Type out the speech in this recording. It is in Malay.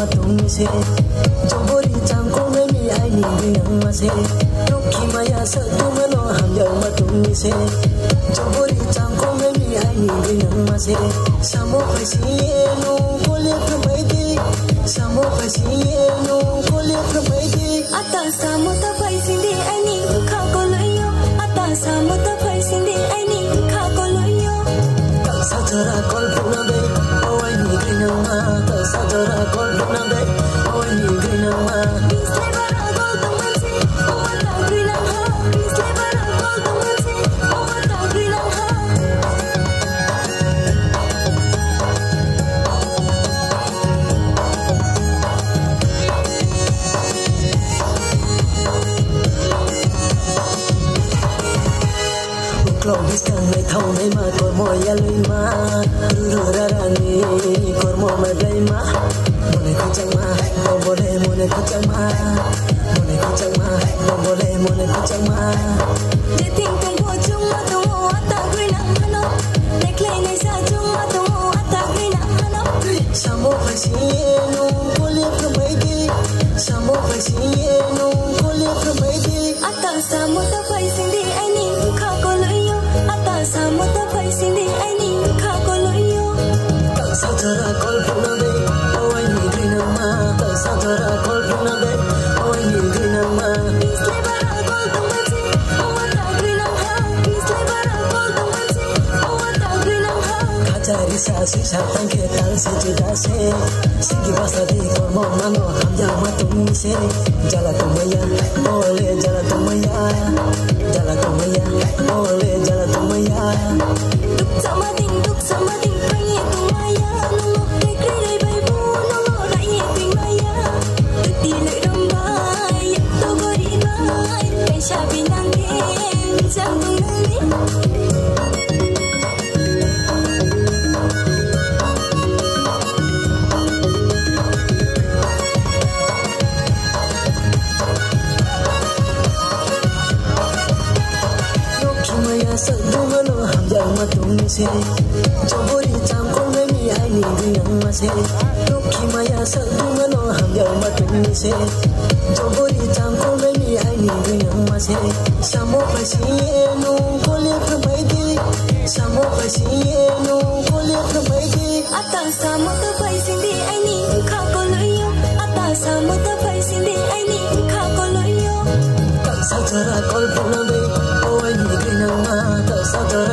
matung se jobori chang ko me mi ai ni ring ma se rukhi maya sa tu mano ham jau matung se jobori chang ko me mi ai ni ring ma se samo phasi no kole phamai di samo phasi no kole phamai di ata samo ta phai sin di ai ni kha ko lo yo ata samo ta phai sin di ai ni kha ko lo yo sajara kol puna be oi ni ring ma sajara kol puna be oi ni ring ma Isle bara gol taman se o ata grilang ha Isle bara gol taman se o ata grilang ha Klong biskan mai thau mai ma kor mo ya lui ma ru ra ra ni kor mo mai blai ma mone ko chang ma mone ko chang ma mone ko chang ma mone ko chang ma de ting tong ho chung ma tong ho ata grilang ha no nek le nei sa chung ma tong ho ata grilang ha no samo phasi no kole phamai di samo phasi no kole phamai di ata samo ta phai sin di ai ni kha ko lo yo ata samo ta phai sin di ai ni kha ko lo yo sajara kol puna be oi ni ring ma sajara kol puna be oi ni ring ma Isle bara gol taman se o ata grilang ha Isle bara gol taman se o ata grilang ha Kacari sasi satang ke tal se juda se sigi basa di kormo mano ham ja matung se jala tumaya ole jala tumaya ole jala tumaya duk sama ding pangi tu maya no de kri dai bai bu no rai ye ping maya duk di le dom bai to gori bai pe sha binang ke jang tung ni maya sa dumano ham ja matung se jobori cham ko me mi ai ni ring ma se rukhi maya sa dumano ham ja matung se jobori cham ko me mi ai ni ring ma se samo phasi no kole phamai di samo phasi no kole phamai di ata samo ta phai sin di ai ni kha ko lo yo ata samo ta phai sin di ai ni kha ko lo yo sajara kol puna be oi ni ring ma sajara